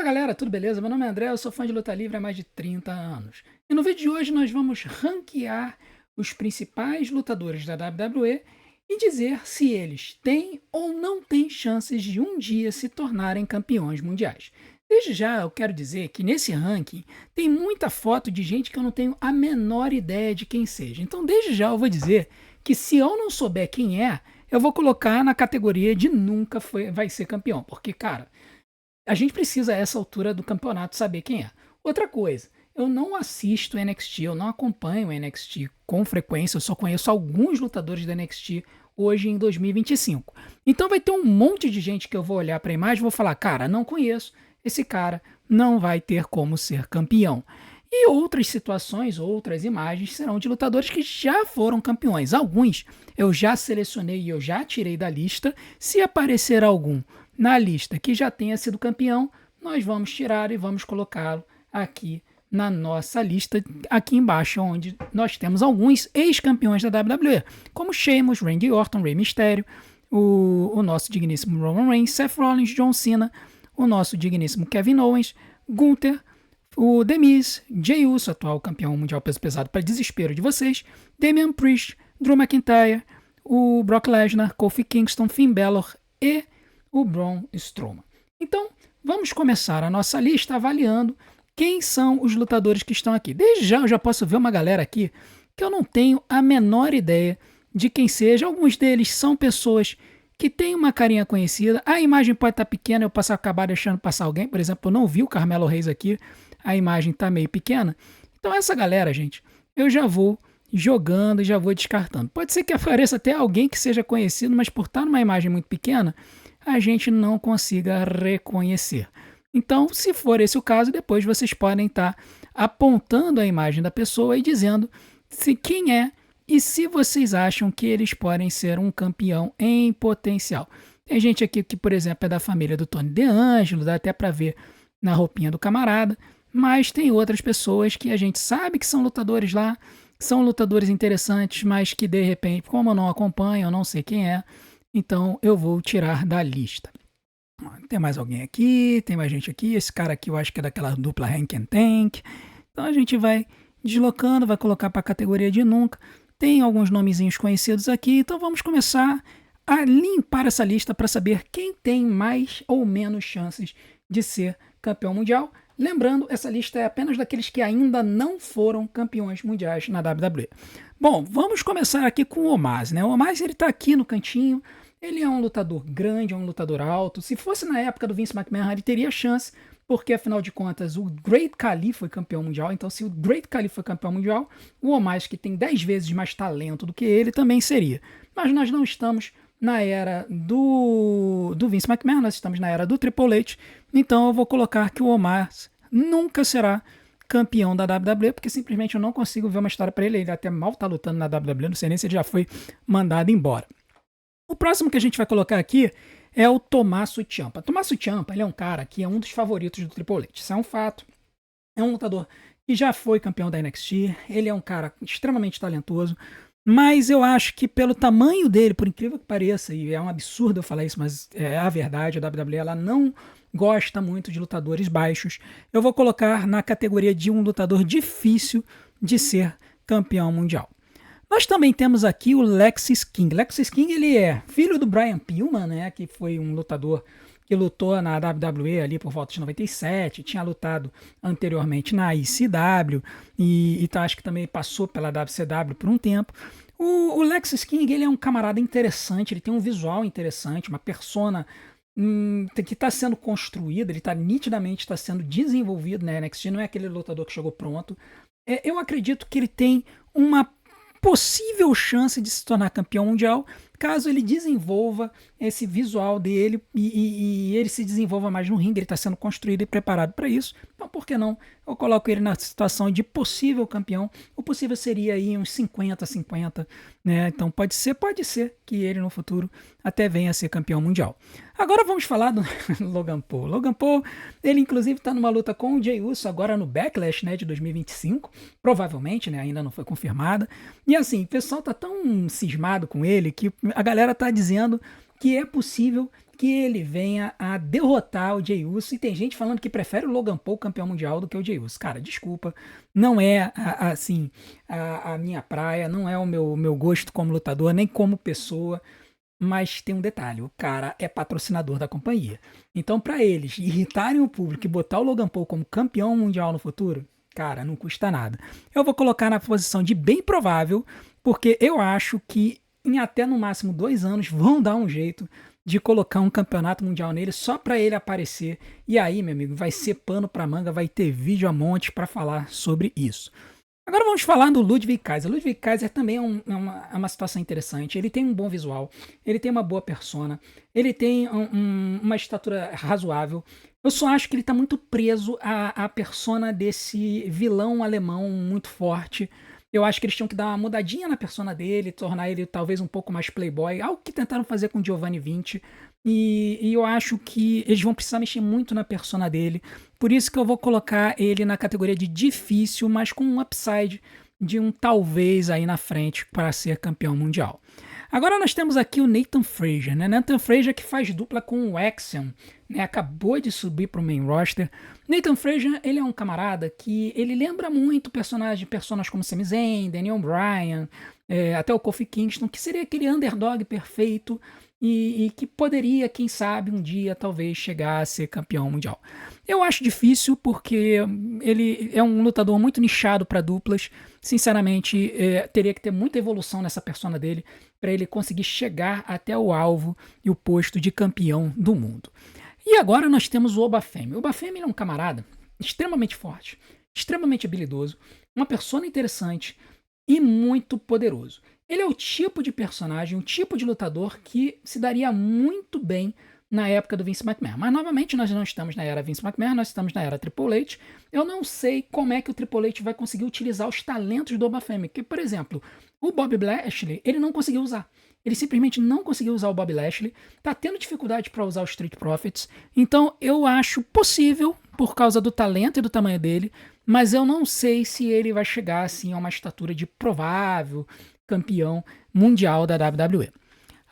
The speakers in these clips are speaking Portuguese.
Galera, tudo beleza? Meu nome é André, eu sou fã de luta livre há mais de 30 anos. E no vídeo de hoje nós vamos ranquear os principais lutadores da WWE e dizer se eles têm ou não têm chances de um dia se tornarem campeões mundiais. Desde já eu quero dizer que nesse ranking tem muita foto de gente que eu não tenho a menor ideia de quem seja. Então desde já eu vou dizer que se eu não souber quem é, eu vou colocar na categoria de nunca vai ser campeão. Porque, cara, a gente precisa, a essa altura do campeonato, saber quem é. Outra coisa, eu não assisto NXT, eu não acompanho NXT com frequência, eu só conheço alguns lutadores da NXT hoje em 2025. Então vai ter um monte de gente que eu vou olhar para a imagem e vou falar, cara, não conheço, esse cara não vai ter como ser campeão. E outras situações, outras imagens serão de lutadores que já foram campeões. Alguns eu já selecionei e eu já tirei da lista. Se aparecer algum na lista que já tenha sido campeão, nós vamos tirar e vamos colocá-lo aqui na nossa lista, aqui embaixo, onde nós temos alguns ex-campeões da WWE, como Sheamus, Randy Orton, Rey Mysterio, o nosso digníssimo Roman Reigns, Seth Rollins, John Cena, o nosso digníssimo Kevin Owens, Gunther, o The Miz, Jey Uso, atual campeão mundial peso pesado para desespero de vocês, Damian Priest, Drew McIntyre, o Brock Lesnar, Kofi Kingston, Finn Balor e o Braun Strowman. Então, vamos começar a nossa lista avaliando quem são os lutadores que estão aqui. Desde já eu já posso ver uma galera aqui que eu não tenho a menor ideia de quem seja. Alguns deles são pessoas que têm uma carinha conhecida. A imagem pode estar pequena, eu posso acabar deixando passar alguém. Por exemplo, eu não vi o Carmelo Reis aqui, a imagem está meio pequena. Então essa galera, gente, eu já vou jogando e já vou descartando. Pode ser que apareça até alguém que seja conhecido, mas por estar numa imagem muito pequena, a gente não consiga reconhecer. Então, se for esse o caso, depois vocês podem estar apontando a imagem da pessoa e dizendo quem é e se vocês acham que eles podem ser um campeão em potencial. Tem gente aqui que, por exemplo, é da família do Tony DeAngelo, dá até para ver na roupinha do camarada, mas tem outras pessoas que a gente sabe que são lutadores lá, são lutadores interessantes, mas que de repente, como eu não acompanho, eu não sei quem é, então eu vou tirar da lista. Tem mais alguém aqui, tem mais gente aqui. Esse cara aqui eu acho que é daquela dupla Hank and Tank. Então a gente vai deslocando, vai colocar para a categoria de nunca. Tem alguns nomezinhos conhecidos aqui, então vamos começar a limpar essa lista para saber quem tem mais ou menos chances de ser campeão mundial. Lembrando, essa lista é apenas daqueles que ainda não foram campeões mundiais na WWE. Bom, vamos começar aqui com o Omos, né? O Omos, ele está aqui no cantinho. Ele é um lutador grande, é um lutador alto. Se fosse na época do Vince McMahon, ele teria chance, porque afinal de contas o Great Khali foi campeão mundial. Então, se o Great Khali foi campeão mundial, o Omos, que tem 10 vezes mais talento do que ele, também seria. Mas nós não estamos na era do Vince McMahon, nós estamos na era do Triple H. Então, eu vou colocar que o Omos nunca será campeão da WWE, porque simplesmente eu não consigo ver uma história para ele. Ele até mal está lutando na WWE, não sei nem se ele já foi mandado embora. O próximo que a gente vai colocar aqui é o Tommaso Ciampa. Tommaso Ciampa, ele é um cara que é um dos favoritos do Triple H. Isso é um fato. É um lutador que já foi campeão da NXT. Ele é um cara extremamente talentoso. Mas eu acho que pelo tamanho dele, por incrível que pareça, e é um absurdo eu falar isso, mas é a verdade, a WWE ela não gosta muito de lutadores baixos. Eu vou colocar na categoria de um lutador difícil de ser campeão mundial. Nós também temos aqui o Lexis King. Lexis King, ele é filho do Brian Pillman, né, que foi um lutador que lutou na WWE ali por volta de 97, tinha lutado anteriormente na ICW e acho que também passou pela WCW por um tempo. O Lexis King, ele é um camarada interessante, ele tem um visual interessante, uma persona que está sendo construída, ele nitidamente está sendo desenvolvido na NXT, não é aquele lutador que chegou pronto. Eu acredito que ele tem uma possível chance de se tornar campeão mundial caso ele desenvolva esse visual dele e ele se desenvolva mais no ringue. Ele está sendo construído e preparado para isso. Então, por que não? Eu coloco ele na situação de possível campeão. O possível seria aí uns 50-50, né? Então pode ser que ele no futuro até venha a ser campeão mundial. Agora vamos falar do Logan Paul. Logan Paul, ele inclusive está numa luta com o Jey Uso agora no Backlash, né, de 2025, provavelmente, né, ainda não foi confirmada. E assim, o pessoal tá tão cismado com ele que a galera tá dizendo que é possível que ele venha a derrotar o Jey Uso. E tem gente falando que prefere o Logan Paul campeão mundial do que o Jey Uso. Cara, desculpa, não é assim a minha praia, não é o meu gosto como lutador, nem como pessoa. Mas tem um detalhe, o cara é patrocinador da companhia. Então, para eles irritarem o público e botar o Logan Paul como campeão mundial no futuro, cara, não custa nada. Eu vou colocar na posição de bem provável, porque eu acho que em até no máximo 2 anos vão dar um jeito de colocar um campeonato mundial nele só para ele aparecer. E aí, meu amigo, vai ser pano para manga, vai ter vídeo a monte para falar sobre isso. Agora vamos falar do Ludwig Kaiser. Ludwig Kaiser também é uma situação interessante. Ele tem um bom visual, ele tem uma boa persona, ele tem uma estatura razoável. Eu só acho que ele está muito preso à persona desse vilão alemão muito forte. Eu acho que eles tinham que dar uma mudadinha na persona dele, tornar ele talvez um pouco mais playboy, algo que tentaram fazer com Giovanni Vinci. E eu acho que eles vão precisar mexer muito na persona dele. Por isso que eu vou colocar ele na categoria de difícil, mas com um upside de um talvez aí na frente para ser campeão mundial. Agora nós temos aqui o Nathan Frazier, né? Nathan Frazier que faz dupla com o Axiom, né? Acabou de subir para o main roster. Nathan Frazier, ele é um camarada que ele lembra muito personagens como Sami Zayn, Daniel Bryan, até o Kofi Kingston, que seria aquele underdog perfeito e que poderia, quem sabe, um dia talvez chegar a ser campeão mundial. Eu acho difícil porque ele é um lutador muito nichado para duplas. Sinceramente, teria que ter muita evolução nessa persona dele para ele conseguir chegar até o alvo e o posto de campeão do mundo. E agora nós temos o Obafemi. O Obafemi é um camarada extremamente forte, extremamente habilidoso, uma persona interessante e muito poderoso. Ele é o tipo de personagem, um tipo de lutador que se daria muito bem na época do Vince McMahon. Mas, novamente, nós não estamos na era Vince McMahon, nós estamos na era Triple H. Eu não sei como é que o Triple H vai conseguir utilizar os talentos do Obafemi. Porque, por exemplo, o Bobby Lashley, ele não conseguiu usar. Ele simplesmente não conseguiu usar o Bobby Lashley. Tá tendo dificuldade para usar os Street Profits. Então, eu acho possível, por causa do talento e do tamanho dele, mas eu não sei se ele vai chegar assim a uma estatura de provável campeão mundial da WWE.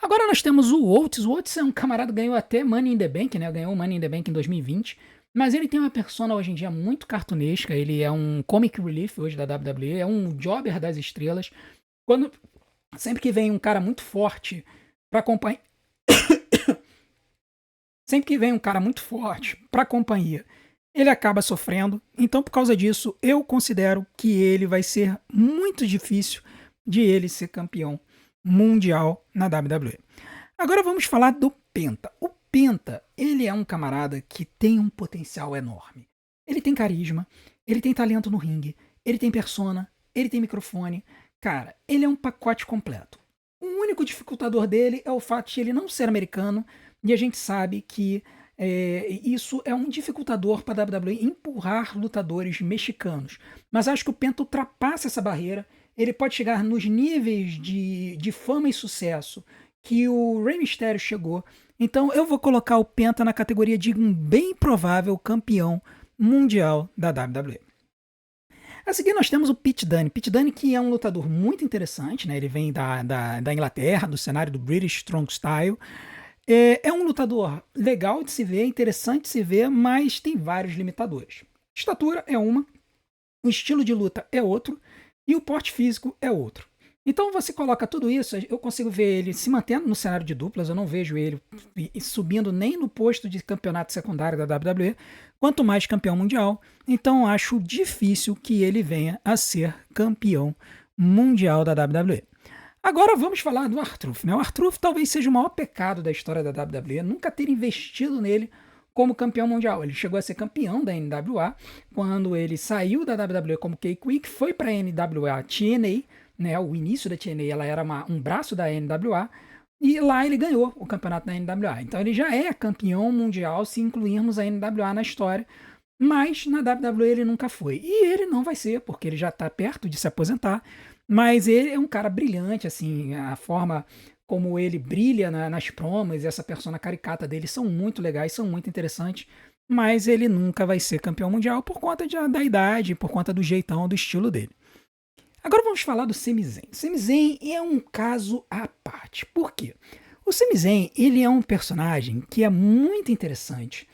Agora nós temos o Otis. O Otis é um camarada que ganhou até Money in the Bank, né? Ganhou o Money in the Bank em 2020. Mas ele tem uma persona hoje em dia muito cartunesca. Ele é um comic relief hoje da WWE. É um jobber das estrelas. Sempre que vem um cara muito forte para acompanhar... Sempre que vem um cara muito forte para a companhia, ele acaba sofrendo. Então, por causa disso, eu considero que ele vai ser muito difícil de ele ser campeão mundial na WWE. Agora vamos falar do Penta. O Penta, ele é um camarada que tem um potencial enorme. Ele tem carisma, ele tem talento no ringue, ele tem persona, ele tem microfone. Cara, ele é um pacote completo. O único dificultador dele é o fato de ele não ser americano, e a gente sabe que isso é um dificultador para a WWE empurrar lutadores mexicanos. Mas acho que o Penta ultrapassa essa barreira. Ele pode chegar nos níveis de fama e sucesso que o Rey Mysterio chegou. Então eu vou colocar o Penta na categoria de um bem provável campeão mundial da WWE. A seguir nós temos o Pete Dunne. Pete Dunne que é um lutador muito interessante, né? Ele vem da Inglaterra, do cenário do British Strong Style. É um lutador legal de se ver, interessante de se ver, mas tem vários limitadores. Estatura é uma, o estilo de luta é outro, e o porte físico é outro. Então você coloca tudo isso, eu consigo ver ele se mantendo no cenário de duplas, eu não vejo ele subindo nem no posto de campeonato secundário da WWE, quanto mais campeão mundial. Então acho difícil que ele venha a ser campeão mundial da WWE. Agora vamos falar do R-Truth, né? O R-Truth talvez seja o maior pecado da história da WWE, nunca ter investido nele como campeão mundial. Ele chegou a ser campeão da NWA quando ele saiu da WWE como K-Quick, foi para a NWA TNA, né? O início da TNA ela era um braço da NWA, e lá ele ganhou o campeonato da NWA. Então ele já é campeão mundial se incluirmos a NWA na história, mas na WWE ele nunca foi. E ele não vai ser, porque ele já está perto de se aposentar, mas ele é um cara brilhante, assim, a forma como ele brilha nas promos e essa persona caricata dele são muito legais, são muito interessantes, mas ele nunca vai ser campeão mundial por conta da idade, por conta do jeitão, do estilo dele. Agora vamos falar do Sami Zayn. Sami Zayn é um caso à parte. Por quê? O Sami Zayn, ele é um personagem que é muito interessante.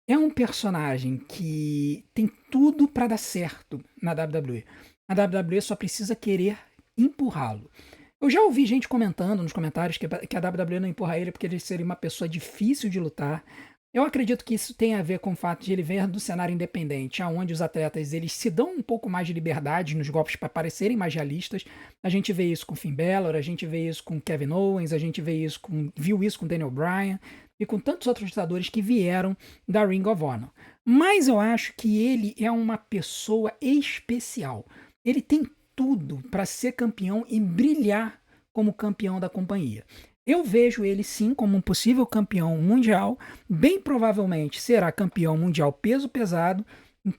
É um personagem que tem tudo para dar certo na WWE. A WWE só precisa querer empurrá-lo. Eu já ouvi gente comentando nos comentários que a WWE não empurra ele porque ele seria uma pessoa difícil de lutar. Eu acredito que isso tem a ver com o fato de ele vir do cenário independente, aonde os atletas eles se dão um pouco mais de liberdade nos golpes para parecerem mais realistas. A gente vê isso com Finn Balor, a gente vê isso com Kevin Owens, a gente viu isso com Daniel Bryan e com tantos outros lutadores que vieram da Ring of Honor. Mas eu acho que ele é uma pessoa especial. Ele tem tudo para ser campeão e brilhar como campeão da companhia. Eu vejo ele sim como um possível campeão mundial, bem provavelmente será campeão mundial peso pesado,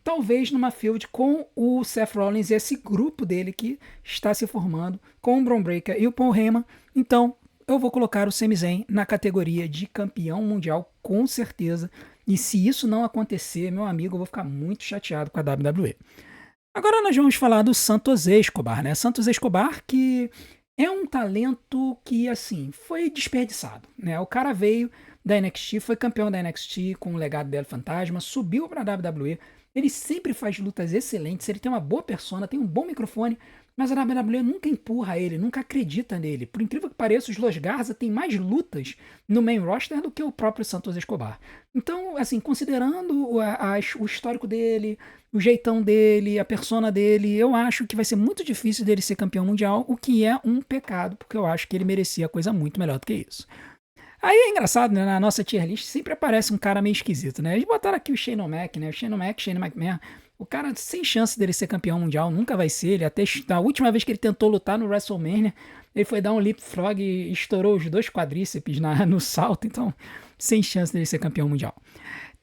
talvez numa feud com o Seth Rollins e esse grupo dele que está se formando com o Bron Breakker e o Paul Heyman. Então, eu vou colocar o Sami Zayn na categoria de campeão mundial com certeza. E se isso não acontecer, meu amigo, eu vou ficar muito chateado com a WWE. Agora nós vamos falar do Santos Escobar, né? Santos Escobar que é um talento que, assim, foi desperdiçado, né? O cara veio da NXT, foi campeão da NXT com o legado dele fantasma, subiu para a WWE, ele sempre faz lutas excelentes, ele tem uma boa persona, tem um bom microfone, mas a WWE nunca empurra ele, nunca acredita nele. Por incrível que pareça, os Los Garza têm mais lutas no main roster do que o próprio Santos Escobar. Então, assim, considerando o histórico dele, o jeitão dele, a persona dele, eu acho que vai ser muito difícil dele ser campeão mundial, o que é um pecado, porque eu acho que ele merecia coisa muito melhor do que isso. Aí é engraçado, né? Na nossa tier list sempre aparece um cara meio esquisito, né? Eles botaram aqui o Shane O'Mac, né? O Shane McMahon. O cara, sem chance dele ser campeão mundial, nunca vai ser. Ele até, a última vez que ele tentou lutar no WrestleMania, ele foi dar um leapfrog e estourou os 2 quadríceps no salto. Então, sem chance dele ser campeão mundial.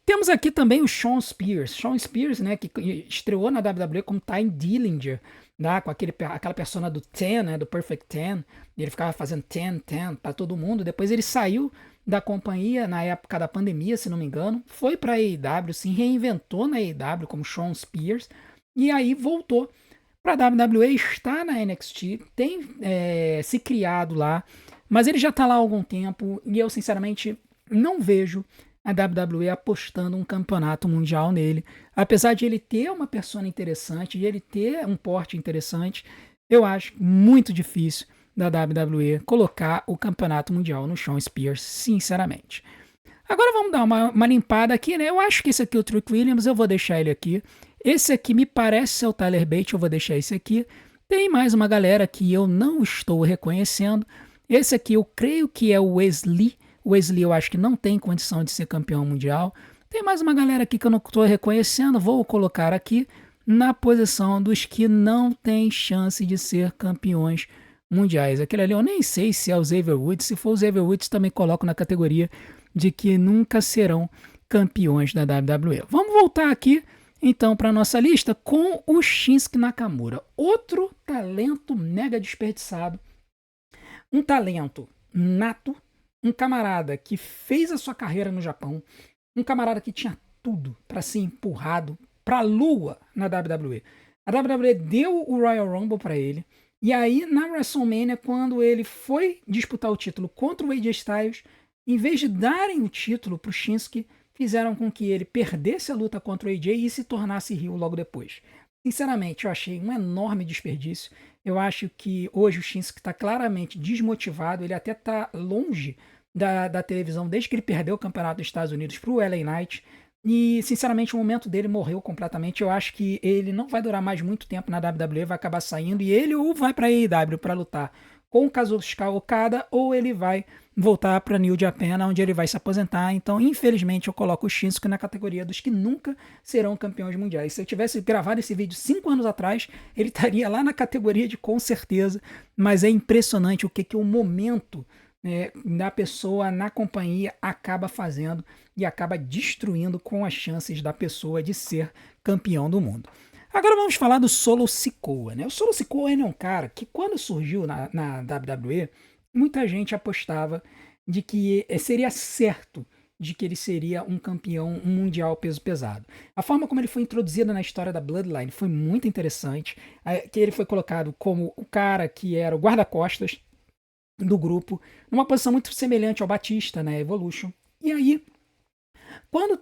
Temos aqui também o Shawn Spears. Shawn Spears, né, que estreou na WWE como Ty Dillinger, né, com aquela persona do Ten, né, do Perfect Ten. Ele ficava fazendo Ten para todo mundo. Depois ele saiu da companhia na época da pandemia, se não me engano. Foi para a AEW, se reinventou na AEW como Shawn Spears. E aí voltou para a WWE, está na NXT, tem se criado lá. Mas ele já está lá há algum tempo e eu, sinceramente, não vejo a WWE apostando um campeonato mundial nele. Apesar de ele ter uma persona interessante, de ele ter um porte interessante, eu acho muito difícil da WWE colocar o campeonato mundial no Shawn Spears, sinceramente. Agora vamos dar uma limpada aqui, né? Eu acho que esse aqui é o Trick Williams, eu vou deixar ele aqui. Esse aqui me parece ser o Tyler Bate, eu vou deixar esse aqui. Tem mais uma galera que eu não estou reconhecendo. Esse aqui eu creio que é o Wesley. O Wesley eu acho que não tem condição de ser campeão mundial. Tem mais uma galera aqui que eu não estou reconhecendo, vou colocar aqui na posição dos que não tem chance de ser campeões mundiais. Aquele ali eu nem sei se é o Xavier Woods, se for o Xavier Woods também coloco na categoria de que nunca serão campeões da WWE. Vamos voltar aqui então para a nossa lista com o Shinsuke Nakamura, outro talento mega desperdiçado, um talento nato, um camarada que fez a sua carreira no Japão, um camarada que tinha tudo para ser empurrado para a lua na WWE. A WWE deu o Royal Rumble para ele, e aí na WrestleMania, quando ele foi disputar o título contra o AJ Styles, em vez de darem o título para o Shinsuke, fizeram com que ele perdesse a luta contra o AJ e se tornasse heel logo depois. Sinceramente, eu achei um enorme desperdício. Eu acho que hoje o Shinsuke está claramente desmotivado, ele até está longe da televisão desde que ele perdeu o campeonato dos Estados Unidos para o LA Knight. E, sinceramente, o momento dele morreu completamente. Eu acho que ele não vai durar mais muito tempo na WWE, vai acabar saindo e ele ou vai para a AEW para lutar com o Kazuchika Okada ou ele vai voltar para New Japan, onde ele vai se aposentar. Então, infelizmente, eu coloco o Shinsuke na categoria dos que nunca serão campeões mundiais. Se eu tivesse gravado esse vídeo 5 anos atrás, ele estaria lá na categoria de com certeza. Mas é impressionante o que o momento da pessoa na companhia acaba fazendo e acaba destruindo com as chances da pessoa de ser campeão do mundo. Agora vamos falar do Solo Sikoa, né? O Solo Sikoa é um cara que quando surgiu na WWE, muita gente apostava de que seria certo de que ele seria um campeão mundial peso pesado. A forma como ele foi introduzido na história da Bloodline foi muito interessante, que ele foi colocado como o cara que era o guarda-costas do grupo, numa posição muito semelhante ao Batista, né, Evolution. E aí, quando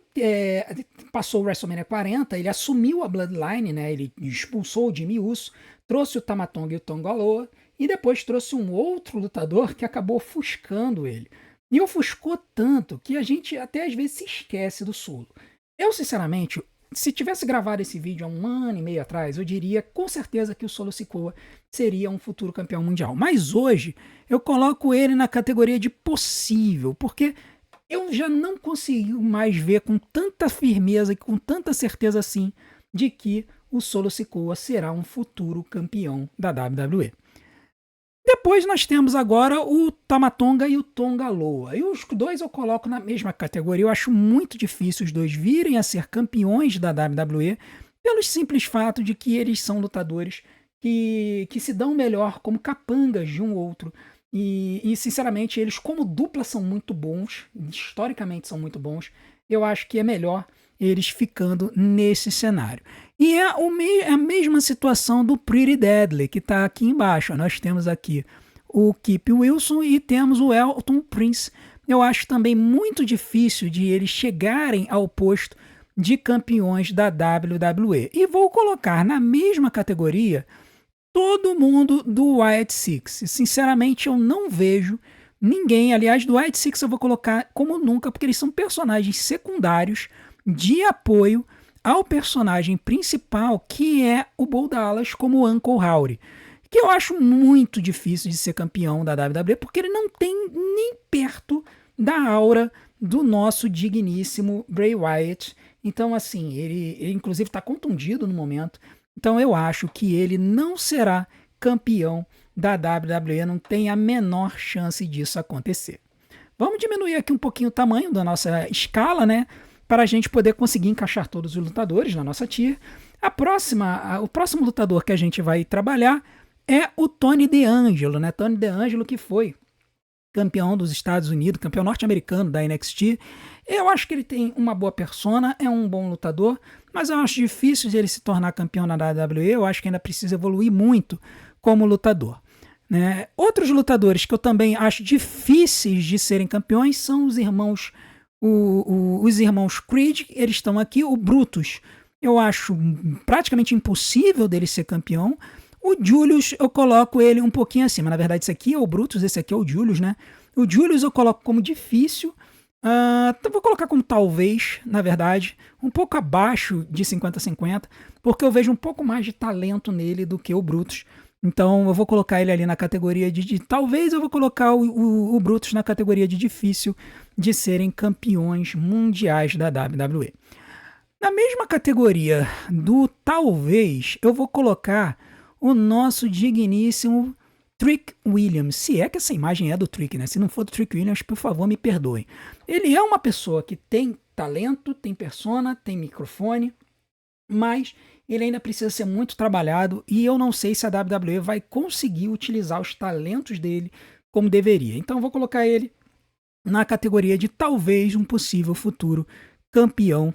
passou o WrestleMania 40, ele assumiu a Bloodline, né, ele expulsou o Jimmy Uso, trouxe o Tama Tonga e o Tonga Loa, e depois trouxe um outro lutador que acabou ofuscando ele. E ofuscou tanto que a gente até às vezes se esquece do Solo. Eu, sinceramente, se tivesse gravado esse vídeo há 1 ano e meio atrás, eu diria com certeza que o Solo Sikoa seria um futuro campeão mundial. Mas hoje eu coloco ele na categoria de possível, porque eu já não consigo mais ver com tanta firmeza e com tanta certeza assim de que o Solo Sikoa será um futuro campeão da WWE. Depois nós temos agora o Tama Tonga e o Tonga Loa. E os dois eu coloco na mesma categoria. Eu acho muito difícil os dois virem a ser campeões da WWE pelo simples fato de que eles são lutadores que se dão melhor como capangas de um outro. E, sinceramente, eles como dupla são muito bons, historicamente são muito bons. Eu acho que é melhor eles ficando nesse cenário. E é a mesma situação do Pretty Deadly, que está aqui embaixo. Nós temos aqui o Kip Wilson e temos o Elton Prince. Eu acho também muito difícil de eles chegarem ao posto de campeões da WWE. E vou colocar na mesma categoria todo mundo do White Six. Sinceramente, eu não vejo ninguém. Aliás, do White Six eu vou colocar como nunca, porque eles são personagens secundários de apoio ao personagem principal, que é o Bo Dallas como Uncle Howdy, que eu acho muito difícil de ser campeão da WWE, porque ele não tem nem perto da aura do nosso digníssimo Bray Wyatt. Então, assim, ele inclusive está contundido no momento. Então, eu acho que ele não será campeão da WWE, não tem a menor chance disso acontecer. Vamos diminuir aqui um pouquinho o tamanho da nossa escala, né? Para a gente poder conseguir encaixar todos os lutadores na nossa tier. O próximo lutador que a gente vai trabalhar é o Tony D'Angelo, né? Tony D'Angelo, que foi campeão dos Estados Unidos, campeão norte-americano da NXT. Eu acho que ele tem uma boa persona, é um bom lutador, mas eu acho difícil de ele se tornar campeão na WWE. Eu acho que ainda precisa evoluir muito como lutador, né? Outros lutadores que eu também acho difíceis de serem campeões são os irmãos Creed. Eles estão aqui. O Brutus, eu acho praticamente impossível dele ser campeão. O Julius, eu coloco ele um pouquinho acima. Na verdade, esse aqui é o Brutus, esse aqui é o Julius, né? O Julius eu coloco como difícil. Então vou colocar como talvez, na verdade, um pouco abaixo de 50-50, porque eu vejo um pouco mais de talento nele do que o Brutus. Então eu vou colocar ele ali na categoria de talvez eu vou colocar o Brutus na categoria de difícil de serem campeões mundiais da WWE. Na mesma categoria do talvez, eu vou colocar o nosso digníssimo Trick Williams, se é que essa imagem é do Trick, né? Se não for do Trick Williams, por favor, me perdoem. Ele é uma pessoa que tem talento, tem persona, tem microfone, mas ele ainda precisa ser muito trabalhado e eu não sei se a WWE vai conseguir utilizar os talentos dele como deveria. Então eu vou colocar ele na categoria de talvez um possível futuro campeão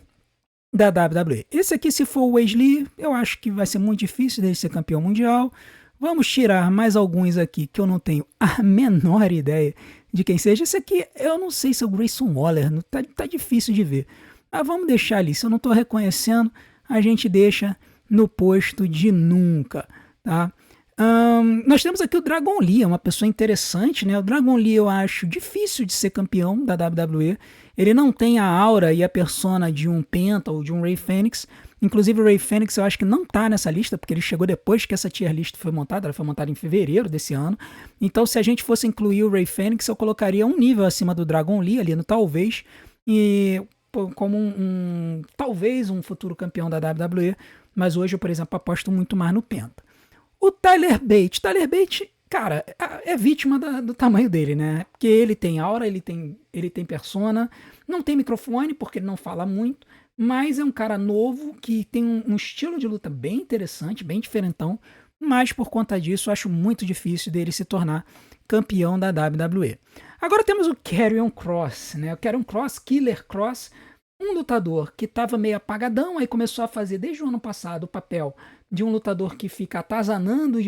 da WWE. Esse aqui, se for o Wesley, eu acho que vai ser muito difícil dele ser campeão mundial. Vamos tirar mais alguns aqui que eu não tenho a menor ideia de quem seja. Esse aqui, eu não sei se é o Grayson Waller, tá difícil de ver. Mas vamos deixar ali, se eu não estou reconhecendo, a gente deixa no posto de nunca, tá? Nós temos aqui o Dragon Lee, uma pessoa interessante, né? O Dragon Lee eu acho difícil de ser campeão da WWE. Ele não tem a aura e a persona de um Penta ou de um Rey Fenix. Inclusive o Rey Fenix eu acho que não tá nessa lista, porque ele chegou depois que essa tier list foi montada. Ela foi montada em fevereiro desse ano. Então se a gente fosse incluir o Rey Fenix, eu colocaria um nível acima do Dragon Lee, ali no talvez, e como talvez um futuro campeão da WWE. Mas hoje eu, por exemplo, aposto muito mais no Penta. O Tyler Bate, cara, é vítima do tamanho dele, né? Porque ele tem aura, ele tem persona, não tem microfone porque ele não fala muito, mas é um cara novo que tem um estilo de luta bem interessante, bem diferentão, mas por conta disso eu acho muito difícil dele se tornar campeão da WWE. Agora temos o Karrion Kross, né? O Karrion Kross, Killer Kross, um lutador que estava meio apagadão, aí começou a fazer desde o ano passado o papel de um lutador que fica atazanando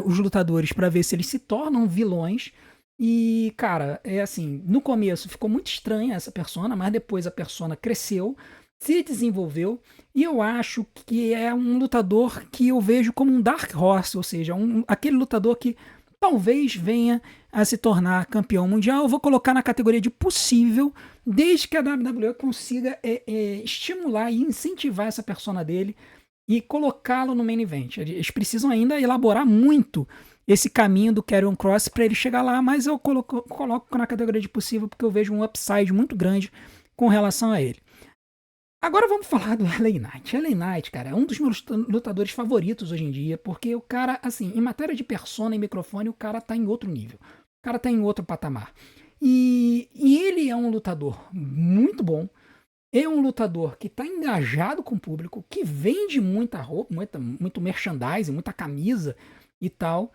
os lutadores para ver se eles se tornam vilões. E, cara, é assim, no começo ficou muito estranha essa persona, mas depois a persona cresceu, se desenvolveu, e eu acho que é um lutador que eu vejo como um Dark Horse, ou seja, aquele lutador que talvez venha a se tornar campeão mundial. Eu vou colocar na categoria de possível, desde que a WWE consiga estimular e incentivar essa persona dele e colocá-lo no main event. Eles precisam ainda elaborar muito esse caminho do Karrion Kross para ele chegar lá, mas eu coloco na categoria de possível porque eu vejo um upside muito grande com relação a ele. Agora vamos falar do LA Knight. LA Knight, cara, é um dos meus lutadores favoritos hoje em dia, porque o cara, assim, em matéria de persona e microfone, o cara tá em outro nível. O cara tá em outro patamar. E ele é um lutador muito bom, é um lutador que está engajado com o público, que vende muita roupa, muito merchandising, muita camisa e tal.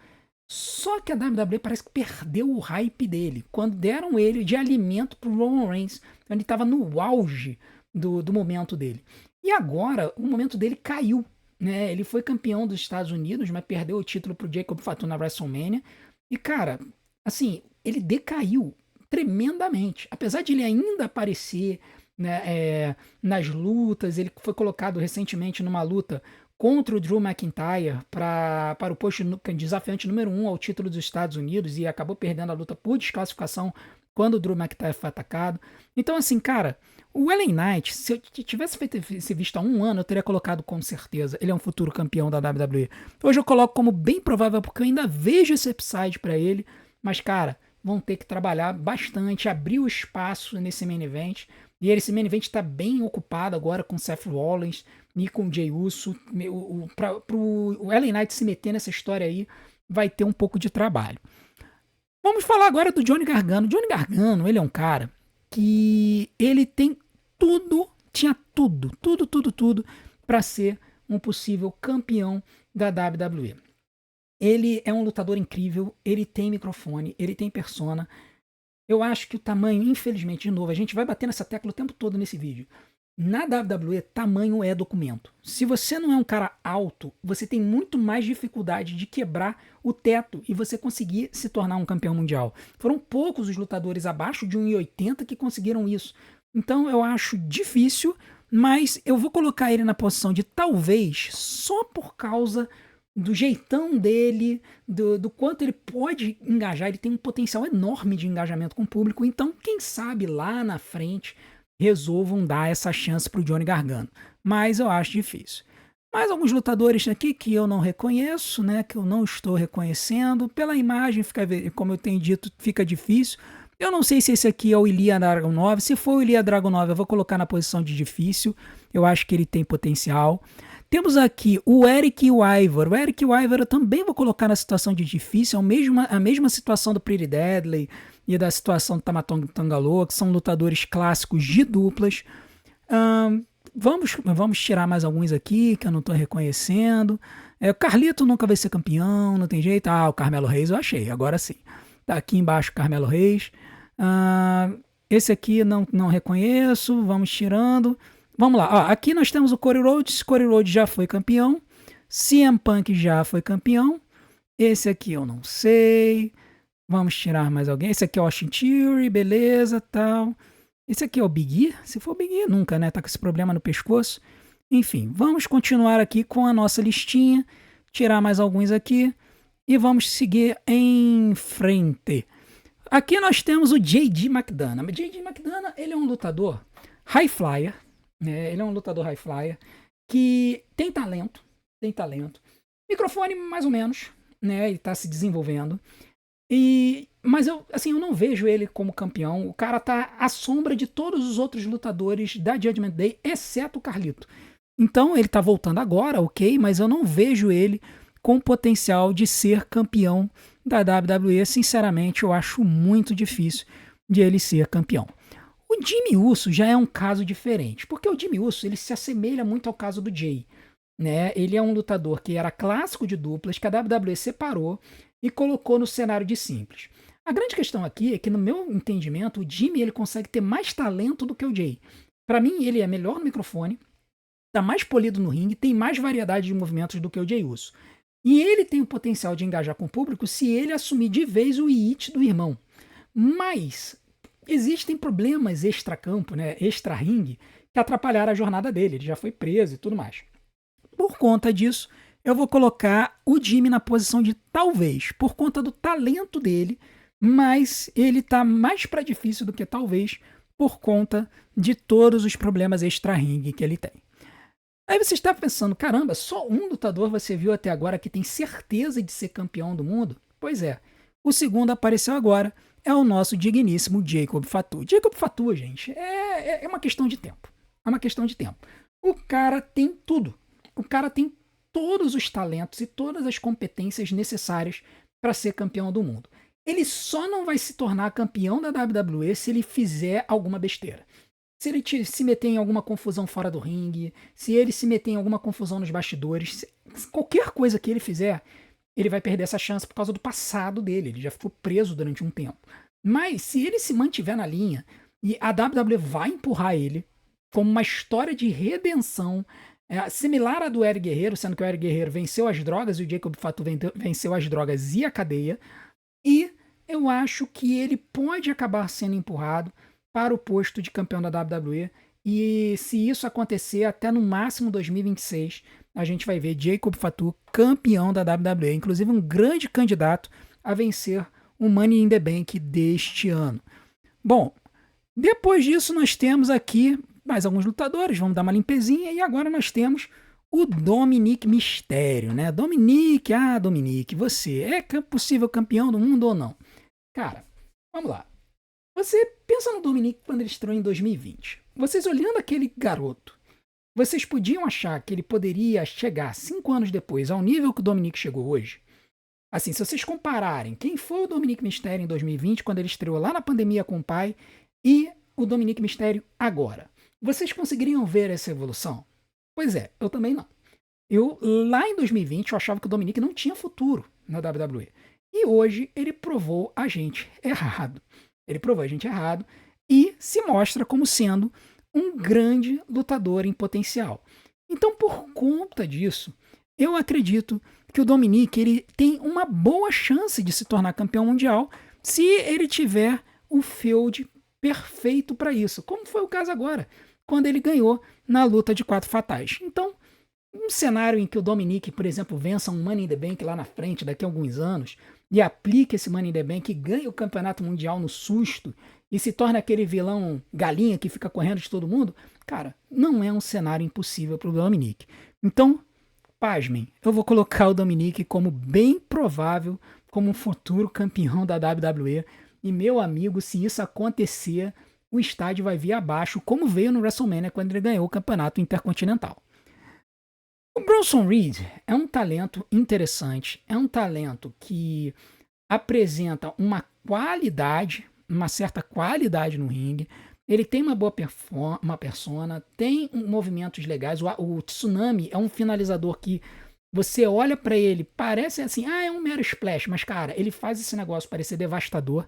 Só que a WWE parece que perdeu o hype dele quando deram ele de alimento pro Roman Reigns. Ele estava no auge do momento dele. E agora o momento dele caiu. Né? Ele foi campeão dos Estados Unidos, mas perdeu o título pro Jacob Fatu na WrestleMania. E, cara, assim, ele decaiu tremendamente. Apesar de ele ainda aparecer, né, nas lutas, ele foi colocado recentemente numa luta contra o Drew McIntyre para o posto desafiante número 1 ao título dos Estados Unidos e acabou perdendo a luta por desclassificação quando o Drew McIntyre foi atacado. Então, assim, cara, o LA Knight, se eu tivesse feito esse visto há um ano, eu teria colocado com certeza. Ele é um futuro campeão da WWE. Hoje eu coloco como bem provável porque eu ainda vejo esse upside para ele, mas, cara, vão ter que trabalhar bastante, abrir o espaço nesse main event. E esse main event está bem ocupado agora com Seth Rollins e com Jey Uso. O LA Knight se meter nessa história aí vai ter um pouco de trabalho. Vamos falar agora do Johnny Gargano. Johnny Gargano, ele é um cara que ele tem tudo, tinha tudo para ser um possível campeão da WWE. Ele é um lutador incrível, ele tem microfone, ele tem persona. Eu acho que o tamanho, infelizmente, de novo, a gente vai bater nessa tecla o tempo todo nesse vídeo. Na WWE, tamanho é documento. Se você não é um cara alto, você tem muito mais dificuldade de quebrar o teto e você conseguir se tornar um campeão mundial. Foram poucos os lutadores abaixo de 1,80 que conseguiram isso. Então eu acho difícil, mas eu vou colocar ele na posição de talvez só por causa do jeitão dele, do quanto ele pode engajar. Ele tem um potencial enorme de engajamento com o público. Então, quem sabe lá na frente resolvam dar essa chance para o Johnny Gargano. Mas eu acho difícil. Mais alguns lutadores aqui que eu não reconheço, né, que eu não estou reconhecendo. Pela imagem, como eu tenho dito, fica difícil. Eu não sei se esse aqui é o Ilya Dragunov. Se for o Ilya Dragunov, eu vou colocar na posição de difícil. Eu acho que ele tem potencial. Temos aqui o Eric Ivar. O Eric Ivar eu também vou colocar na situação de difícil. É a mesma situação do Pretty Deadly e da situação do Tama Tonga Loa, que são lutadores clássicos de duplas. Vamos tirar mais alguns aqui que eu não estou reconhecendo. O Carlito nunca vai ser campeão, não tem jeito. O Carmelo Reis eu achei, agora sim. Tá aqui embaixo o Carmelo Reis. Esse aqui não reconheço, vamos tirando. Vamos lá, aqui nós temos o Cody Rhodes. Cody Rhodes já foi campeão. CM Punk já foi campeão. Esse aqui eu não sei. Vamos tirar mais alguém. Esse aqui é o Austin Theory, beleza, tal. Esse aqui é o Big E? Se for Big E, nunca, né? Tá com esse problema no pescoço. Enfim, vamos continuar aqui com a nossa listinha. Tirar mais alguns aqui. E vamos seguir em frente. Aqui nós temos o J.D. McDonagh. O J.D. McDonagh, ele é um lutador high flyer. Ele é um lutador high flyer que tem talento. Microfone, mais ou menos, né? Ele tá se desenvolvendo. Mas eu não vejo ele como campeão. O cara tá à sombra de todos os outros lutadores da Judgment Day, exceto o Carlito. Então ele tá voltando agora, ok, mas eu não vejo ele com potencial de ser campeão da WWE. Sinceramente, eu acho muito difícil de ele ser campeão. O Jimmy Uso já é um caso diferente, porque o Jimmy Uso ele se assemelha muito ao caso do Jay. Né? Ele é um lutador que era clássico de duplas, que a WWE separou e colocou no cenário de simples. A grande questão aqui é que, no meu entendimento, o Jimmy ele consegue ter mais talento do que o Jay. Para mim, ele é melhor no microfone, está mais polido no ringue, tem mais variedade de movimentos do que o Jey Uso. E ele tem o potencial de engajar com o público se ele assumir de vez o it do irmão. Mas existem problemas extra-campo, né, extra-ringue, que atrapalharam a jornada dele. Ele já foi preso e tudo mais. Por conta disso, eu vou colocar o Jimmy na posição de talvez, por conta do talento dele, mas ele tá mais para difícil do que talvez por conta de todos os problemas extra-ringue que ele tem. Aí você está pensando, caramba, só um lutador você viu até agora que tem certeza de ser campeão do mundo? Pois é, o segundo apareceu agora, é o nosso digníssimo Jacob Fatu. Jacob Fatu, gente, é uma questão de tempo. É uma questão de tempo. O cara tem tudo. O cara tem todos os talentos e todas as competências necessárias para ser campeão do mundo. Ele só não vai se tornar campeão da WWE se ele fizer alguma besteira. Se ele se meter em alguma confusão fora do ringue, se ele se meter em alguma confusão nos bastidores, qualquer coisa que ele fizer, ele vai perder essa chance por causa do passado dele. Ele já ficou preso durante um tempo. Mas se ele se mantiver na linha e a WWE vai empurrar ele como uma história de redenção, similar à do Eric Guerreiro, sendo que o Eric Guerreiro venceu as drogas e o Jacob Fatu venceu as drogas e a cadeia. E eu acho que ele pode acabar sendo empurrado para o posto de campeão da WWE. E se isso acontecer, até no máximo 2026, a gente vai ver Jacob Fatu campeão da WWE. Inclusive um grande candidato a vencer o Money in the Bank deste ano. Bom, depois disso nós temos aqui mais alguns lutadores, vamos dar uma limpezinha, e agora nós temos o Dominik Mysterio, né? Dominik, você é possível campeão do mundo ou não? Cara, vamos lá. Você pensa no Dominik quando ele estreou em 2020. Vocês olhando aquele garoto, vocês podiam achar que ele poderia chegar 5 anos depois ao nível que o Dominik chegou hoje? Assim, se vocês compararem quem foi o Dominik Mysterio em 2020, quando ele estreou lá na pandemia com o pai, e o Dominik Mysterio agora, vocês conseguiriam ver essa evolução? Pois é, eu também não. Lá em 2020, eu achava que o Dominik não tinha futuro na WWE. E hoje ele provou a gente errado. Ele provou a gente errado e se mostra como sendo um grande lutador em potencial. Então, por conta disso, eu acredito que o Dominik ele tem uma boa chance de se tornar campeão mundial se ele tiver o field perfeito para isso, como foi o caso agora, quando ele ganhou na luta de 4 fatais. Então, um cenário em que o Dominik, por exemplo, vença um Money in the Bank lá na frente, daqui a alguns anos, e aplique esse Money in the Bank e ganhe o campeonato mundial no susto, e se torna aquele vilão galinha que fica correndo de todo mundo, cara, não é um cenário impossível para o Dominik. Então, pasmem, eu vou colocar o Dominik como bem provável como um futuro campeão da WWE, e meu amigo, se isso acontecer, o estádio vai vir abaixo, como veio no WrestleMania quando ele ganhou o campeonato intercontinental. O Bronson Reed é um talento interessante, é um talento que apresenta uma qualidade, uma certa qualidade no ringue. Ele tem uma boa uma persona, tem movimentos legais. O Tsunami é um finalizador que você olha pra ele, parece assim, é um mero splash, mas cara, ele faz esse negócio parecer devastador.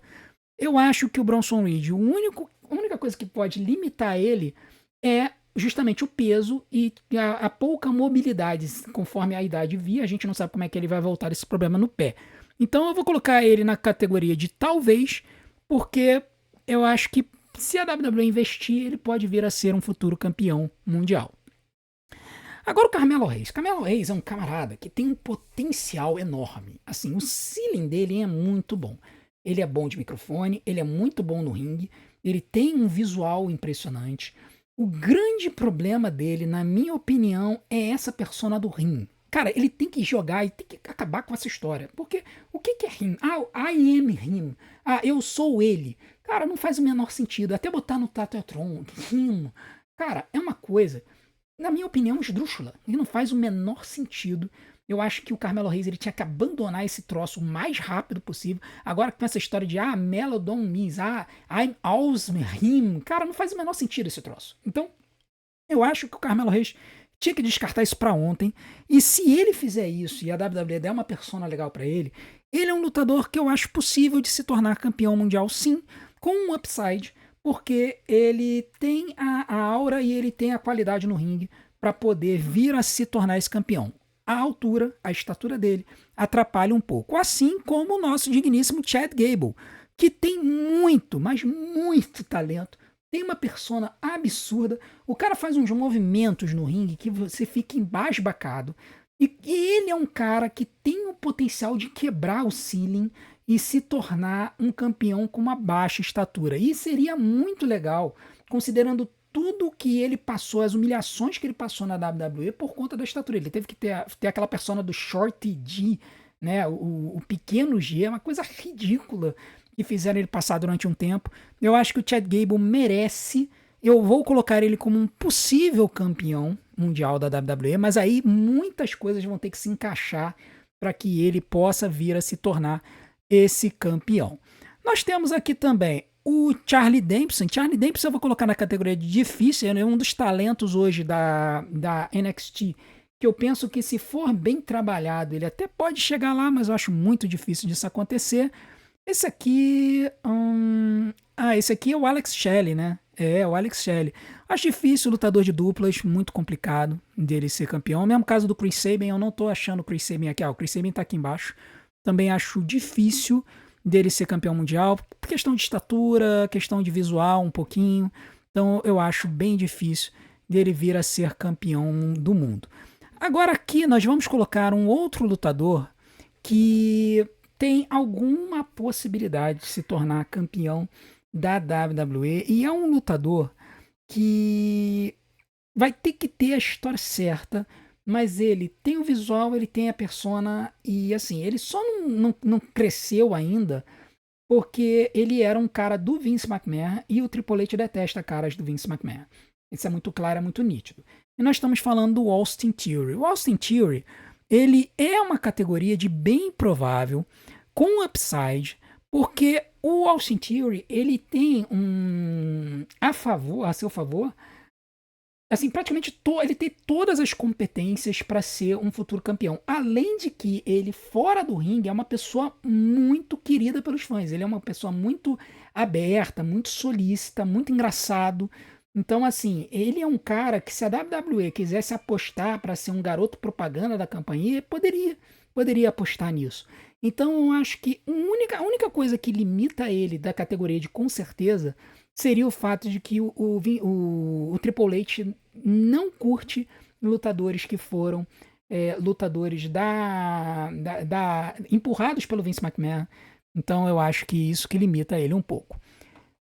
Eu acho que o Bronson Reed, a única coisa que pode limitar ele é justamente o peso e a pouca mobilidade, conforme a idade vir, a gente não sabe como é que ele vai voltar esse problema no pé. Então eu vou colocar ele na categoria de talvez, porque eu acho que se a WWE investir, ele pode vir a ser um futuro campeão mundial. Agora o Carmelo Reis. Carmelo Reis é um camarada que tem um potencial enorme. Assim, o ceiling dele é muito bom. Ele é bom de microfone, ele é muito bom no ringue, ele tem um visual impressionante. O grande problema dele, na minha opinião, é essa persona do rim. Cara, ele tem que jogar e tem que acabar com essa história. Porque o que é rim? I am him. Eu sou ele. Cara, não faz o menor sentido. Até botar no Tatotron, rim. Cara, é uma coisa, na minha opinião, esdrúxula. E não faz o menor sentido. Eu acho que o Carmelo Reis ele tinha que abandonar esse troço o mais rápido possível. Agora com essa história de Melodon Miss, I'm Ausmer him. Cara, não faz o menor sentido esse troço. Então, eu acho que o Carmelo Reis tinha que descartar isso pra ontem. E se ele fizer isso e a WWE der uma persona legal pra ele, ele é um lutador que eu acho possível de se tornar campeão mundial sim, com um upside, porque ele tem a aura e ele tem a qualidade no ringue para poder vir a se tornar esse campeão. a altura, a estatura dele, atrapalha um pouco. Assim como o nosso digníssimo Chad Gable, que tem muito, mas muito talento. Tem uma persona absurda. O cara faz uns movimentos no ringue que você fica embasbacado. E ele é um cara que tem o potencial de quebrar o ceiling e se tornar um campeão com uma baixa estatura. E seria muito legal, considerando tudo que ele passou, as humilhações que ele passou na WWE por conta da estatura. Ele teve que ter aquela persona do Shorty G, né? O pequeno G, é uma coisa ridícula que fizeram ele passar durante um tempo. Eu acho que o Chad Gable merece. Eu vou colocar ele como um possível campeão mundial da WWE, mas aí muitas coisas vão ter que se encaixar para que ele possa vir a se tornar esse campeão. Nós temos aqui também o Charlie Dempsey. Charlie Dempsey eu vou colocar na categoria de difícil, é um dos talentos hoje da NXT, que eu penso que se for bem trabalhado, ele até pode chegar lá, mas eu acho muito difícil disso acontecer. Esse aqui... esse aqui é o Alex Shelley, né? É, o Alex Shelley. Acho difícil, lutador de duplas, muito complicado dele ser campeão. Mesmo caso do Chris Sabin, eu não tô achando o Chris Sabin aqui. O Chris Sabin tá aqui embaixo. Também acho difícil dele ser campeão mundial. Questão de estatura, questão de visual um pouquinho. Então eu acho bem difícil dele vir a ser campeão do mundo. Agora aqui nós vamos colocar um outro lutador que tem alguma possibilidade de se tornar campeão da WWE. E é um lutador que vai ter que ter a história certa, mas ele tem o visual, ele tem a persona, e assim, ele só não cresceu ainda porque ele era um cara do Vince McMahon e o Triple H detesta caras do Vince McMahon. Isso é muito claro, é muito nítido. E nós estamos falando do Austin Theory. O Austin Theory, ele é uma categoria de bem provável, com upside, porque o Austin Theory, ele tem a seu favor, assim, praticamente ele tem todas as competências para ser um futuro campeão. Além de que ele, fora do ringue, é uma pessoa muito querida pelos fãs. Ele é uma pessoa muito aberta, muito solícita, muito engraçado. Então, assim, ele é um cara que, se a WWE quisesse apostar para ser um garoto propaganda da companhia, poderia apostar nisso. Então, eu acho que a única coisa que limita ele da categoria de com certeza seria o fato de que o Triple H não curte lutadores que foram lutadores empurrados pelo Vince McMahon. Então eu acho que isso que limita ele um pouco.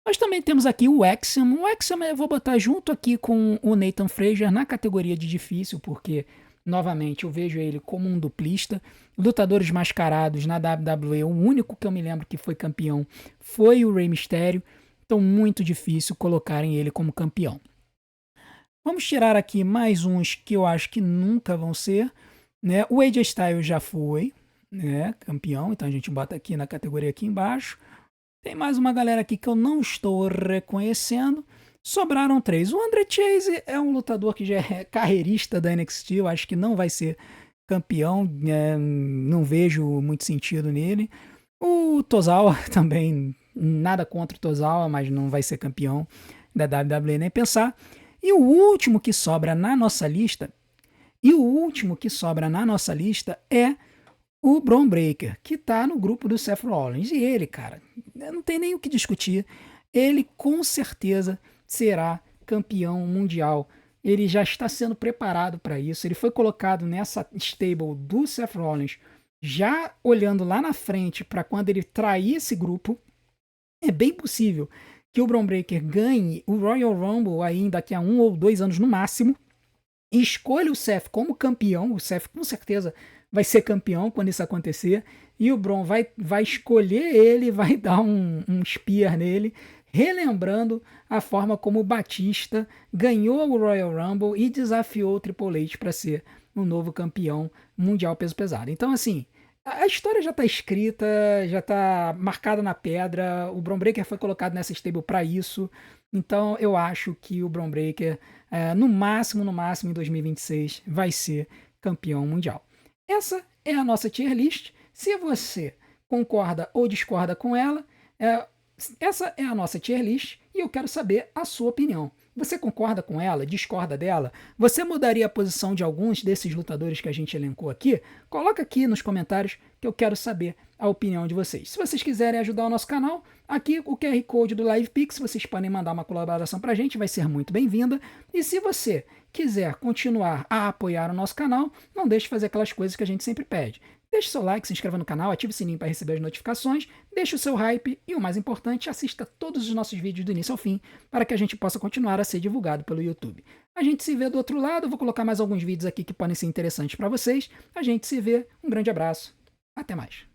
Nós também temos aqui o Axiom. O Axiom eu vou botar junto aqui com o Nathan Frazier na categoria de difícil, porque, novamente, eu vejo ele como um duplista. Lutadores mascarados na WWE, o único que eu me lembro que foi campeão foi o Rey Mysterio. Então, muito difícil colocarem ele como campeão. Vamos tirar aqui mais uns que eu acho que nunca vão ser, né? O AJ Styles já foi, né, campeão, então a gente bota aqui na categoria aqui embaixo. Tem mais uma galera aqui que eu não estou reconhecendo. Sobraram 3. O Andre Chase é um lutador que já é carreirista da NXT, eu acho que não vai ser campeão, não vejo muito sentido nele. O Tozawa também, nada contra o Tozawa, mas não vai ser campeão da WWE nem pensar. E o último que sobra na nossa lista, é o Bron Breakker, que está no grupo do Seth Rollins. E ele, cara, não tem nem o que discutir. Ele com certeza será campeão mundial. Ele já está sendo preparado para isso. Ele foi colocado nessa stable do Seth Rollins, já olhando lá na frente para quando ele trair esse grupo. É bem possível que o Bron Breakker ganhe o Royal Rumble aí daqui a 1 ou 2 anos no máximo, e escolha o Seth como campeão. O Seth com certeza vai ser campeão quando isso acontecer, e o Bron vai escolher ele, vai dar um spear nele, relembrando a forma como o Batista ganhou o Royal Rumble e desafiou o Triple H para ser o novo campeão mundial peso pesado. Então, assim, a história já está escrita, já está marcada na pedra. O Bron Breakker foi colocado nessa stable para isso. Então eu acho que o Bron Breakker, no máximo em 2026, vai ser campeão mundial. Essa é a nossa tier list. Se você concorda ou discorda com ela, essa é a nossa tier list e eu quero saber a sua opinião. Você concorda com ela? Discorda dela? Você mudaria a posição de alguns desses lutadores que a gente elencou aqui? Coloca aqui nos comentários que eu quero saber a opinião de vocês. Se vocês quiserem ajudar o nosso canal, aqui o QR Code do LivePix, vocês podem mandar uma colaboração para a gente, vai ser muito bem-vinda. E se você quiser continuar a apoiar o nosso canal, não deixe de fazer aquelas coisas que a gente sempre pede. Deixe seu like, se inscreva no canal, ative o sininho para receber as notificações, deixe o seu hype e, o mais importante, assista todos os nossos vídeos do início ao fim para que a gente possa continuar a ser divulgado pelo YouTube. A gente se vê do outro lado, eu vou colocar mais alguns vídeos aqui que podem ser interessantes para vocês. A gente se vê, um grande abraço, até mais.